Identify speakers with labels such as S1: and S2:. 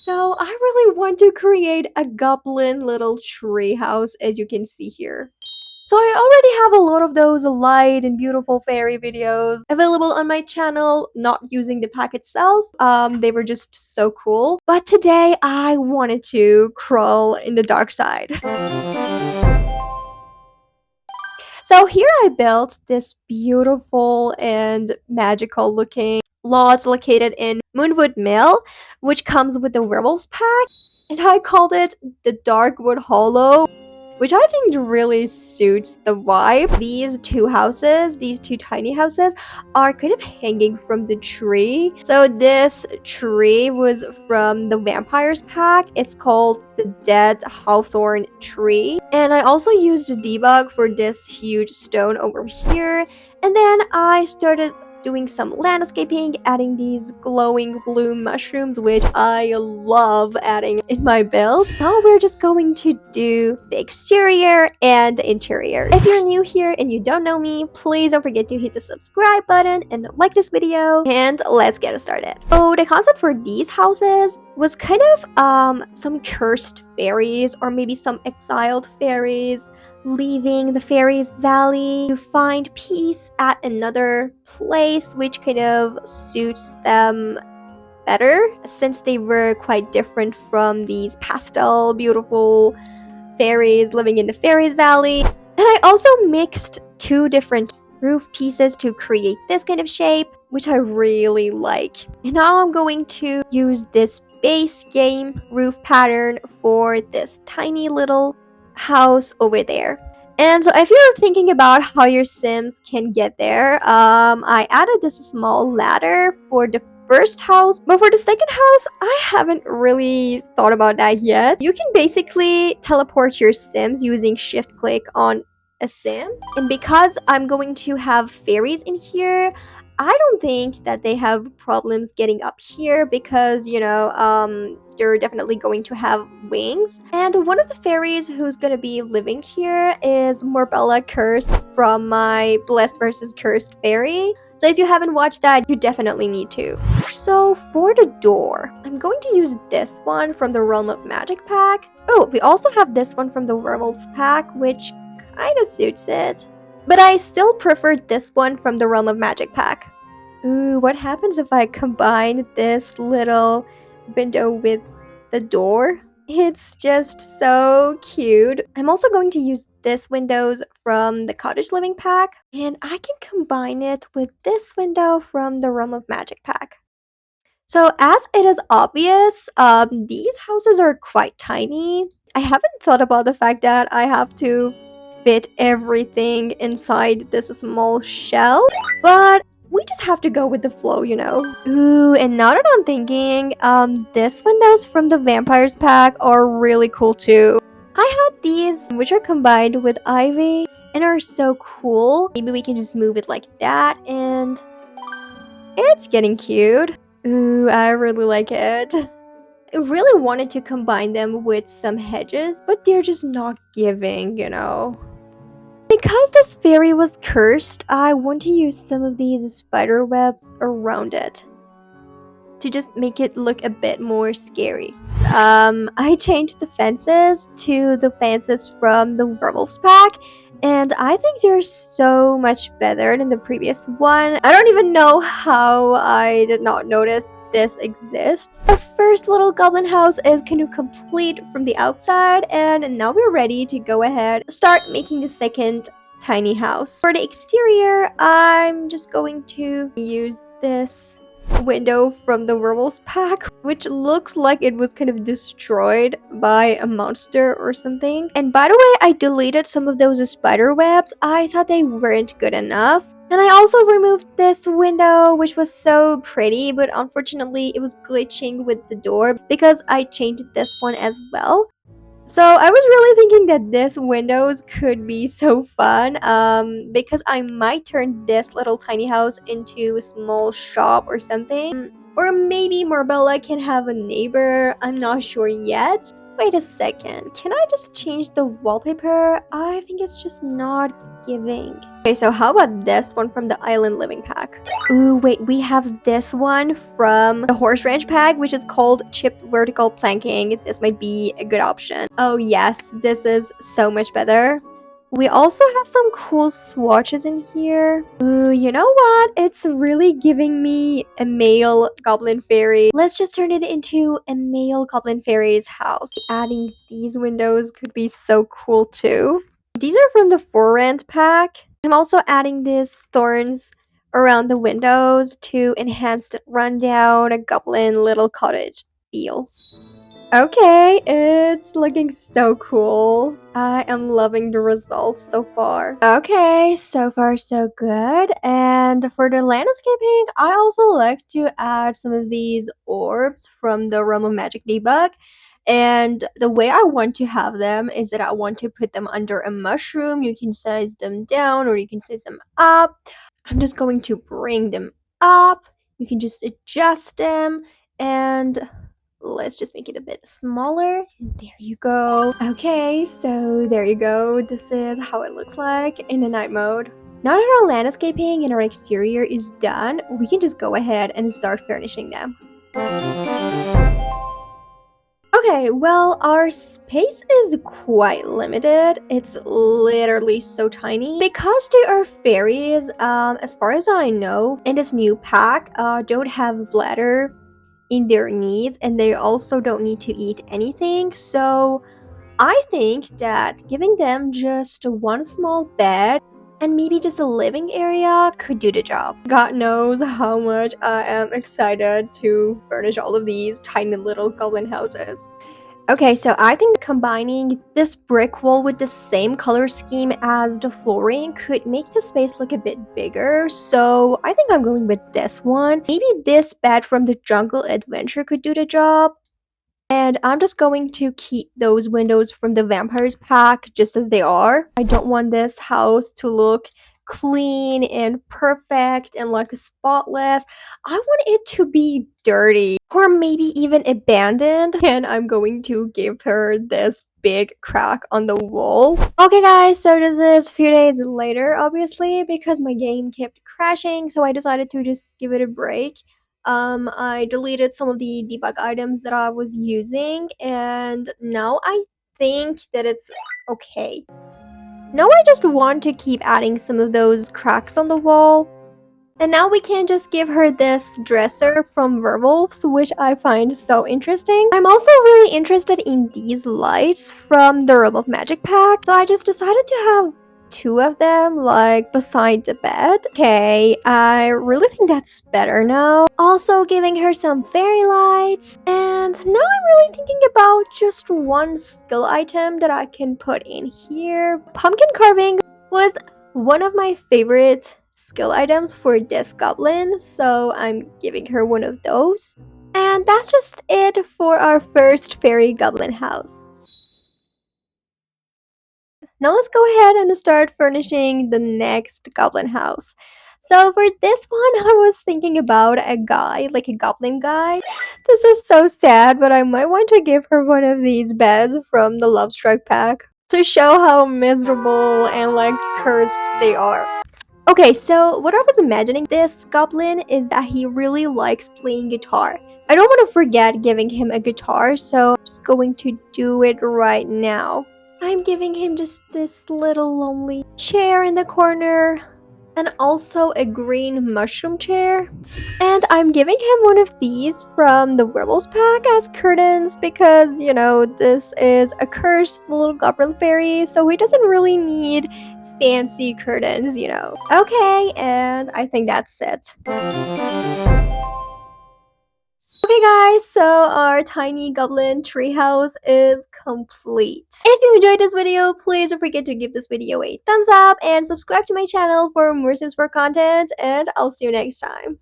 S1: So I really want to create a goblin little tree house, as you can see here. So I already have a lot of those light and beautiful fairy videos available on my channel, not using the pack itself. They were just so cool. But today I wanted to crawl in the dark side. So here I built this beautiful and magical looking lodge located in Moonwood Mill, which comes with the werewolves pack, and I called it the Darkwood Hollow, which I think really suits the vibe. These two tiny houses, are kind of hanging from the tree. So this tree was from the vampires pack. It's called the Dead Hawthorn Tree. And I also used a debug for this huge stone over here. And then I started doing some landscaping, adding these glowing blue mushrooms, which I love adding in my build. Now we're just going to do the exterior and the interior. If you're new here and you don't know me, please don't forget to hit the subscribe button and like this video, and let's get started. So the concept for these houses was kind of some cursed fairies, or maybe some exiled fairies, leaving the fairies valley to find peace at another place, which kind of suits them better since they were quite different from these pastel beautiful fairies living in the fairies valley. And I also mixed two different roof pieces to create this kind of shape, which I really like. And now I'm going to use this base game roof pattern for this tiny little house over there. And so if you're thinking about how your Sims can get there, I added this small ladder for the first house, but for the second house, I haven't really thought about that yet. You can basically teleport your Sims using shift click on a Sim, and because I'm going to have fairies in here, I don't think that they have problems getting up here because, they're definitely going to have wings. And one of the fairies who's going to be living here is Morbella Cursed from my Blessed versus Cursed fairy. So if you haven't watched that, you definitely need to. So for the door, I'm going to use this one from the Realm of Magic pack. Oh, we also have this one from the Werewolves pack, which kind of suits it. But I still prefer this one from the Realm of Magic pack. Ooh, what happens if I combine this little window with the door? It's just so cute. I'm also going to use this windows from the Cottage Living pack, and I can combine it with this window from the Realm of Magic pack. So as it is obvious, these houses are quite tiny. I haven't thought about the fact that I have to fit everything inside this small shell, but we just have to go with the flow, Ooh, and now that I'm thinking, these windows from the Vampires pack are really cool too. I had these, which are combined with ivy, and are so cool. Maybe we can just move it like that, and it's getting cute. Ooh, I really like it. I really wanted to combine them with some hedges, but they're just not giving, Because this fairy was cursed, I want to use some of these spider webs around it to just make it look a bit more scary. I changed the fences to the fences from the werewolves pack, and I think they're so much better than the previous one. I don't even know how I did not notice this exists. Our first little goblin house is kind of complete from the outside, and now we're ready to go ahead and start making the second tiny house. For the exterior, I'm just going to use this window from the werewolves pack, which looks like it was kind of destroyed by a monster or something. And by the way, I deleted some of those spider webs. I thought they weren't good enough. And I also removed this window, which was so pretty, but unfortunately it was glitching with the door because I changed this one as well. So I was really thinking that this windows could be so fun, because I might turn this little tiny house into a small shop or something. Or maybe Marbella can have a neighbor, I'm not sure yet. Wait a second, can I just change the wallpaper? I think it's just not giving. Okay, so how about this one from the Island Living pack? Ooh, wait, we have this one from the Horse Ranch pack, which is called Chipped Vertical Planking. This might be a good option. Oh yes, this is so much better. We also have some cool swatches in here. Ooh, you know what? It's really giving me a male goblin fairy. Let's just turn it into a male goblin fairy's house. Adding these windows could be so cool too. These are from the For Rent pack. I'm also adding these thorns around the windows to enhance the rundown, a goblin little cottage feel. Okay, it's looking so cool. I am loving the results so far. Okay, so far so good. And for the landscaping, I also like to add some of these orbs from the Realm of Magic debug. And the way I want to have them is that I want to put them under a mushroom. You can size them down or you can size them up. I'm just going to bring them up. You can just adjust them and let's just make it a bit smaller. And there you go. Okay, so there you go. This is how it looks like in the night mode. Now that our landscaping and our exterior is done, we can just go ahead and start furnishing them. Okay, well, our space is quite limited. It's literally so tiny. Because they are fairies, as far as I know, in this new pack, don't have bladder in their needs, and they also don't need to eat anything. So I think that giving them just one small bed and maybe just a living area could do the job. God knows how much I am excited to furnish all of these tiny little goblin houses. Okay, so I think combining this brick wall with the same color scheme as the flooring could make the space look a bit bigger. So I think I'm going with this one. Maybe this bed from the Jungle Adventure could do the job. And I'm just going to keep those windows from the Vampires pack just as they are. I don't want this house to look clean and perfect and like spotless. I want it to be dirty or maybe even abandoned. And I'm going to give her this big crack on the wall. Okay guys, so this is a few days later obviously because my game kept crashing, so I decided to just give it a break. I deleted some of the debug items that I was using, and now I think that it's okay. Now I just want to keep adding some of those cracks on the wall. And now we can just give her this dresser from Werewolves, which I find so interesting. I'm also really interested in these lights from the Realm of Magic pack, so I just decided to have two of them like beside the bed. Okay, I really think that's better now. Also giving her some fairy lights, and now I'm really thinking about just one skill item that I can put in here. Pumpkin carving was one of my favorite skill items for this goblin, so I'm giving her one of those. And that's just it for our first fairy goblin house. Now let's go ahead and start furnishing the next goblin house. So for this one, I was thinking about a guy, like a goblin guy. This is so sad, but I might want to give her one of these beds from the Love Struck pack to show how miserable and like cursed they are. Okay, so what I was imagining this goblin is that he really likes playing guitar. I don't want to forget giving him a guitar, so I'm just going to do it right now. I'm giving him just this little lonely chair in the corner and also a green mushroom chair. And I'm giving him one of these from the Werewolves pack as curtains because, you know, this is a cursed little goblin fairy, so he doesn't really need fancy curtains, you know. Okay, and I think that's it. Okay guys, so our tiny goblin treehouse is complete. If you enjoyed this video, please don't forget to give this video a thumbs up and subscribe to my channel for more tips for content, and I'll see you next time.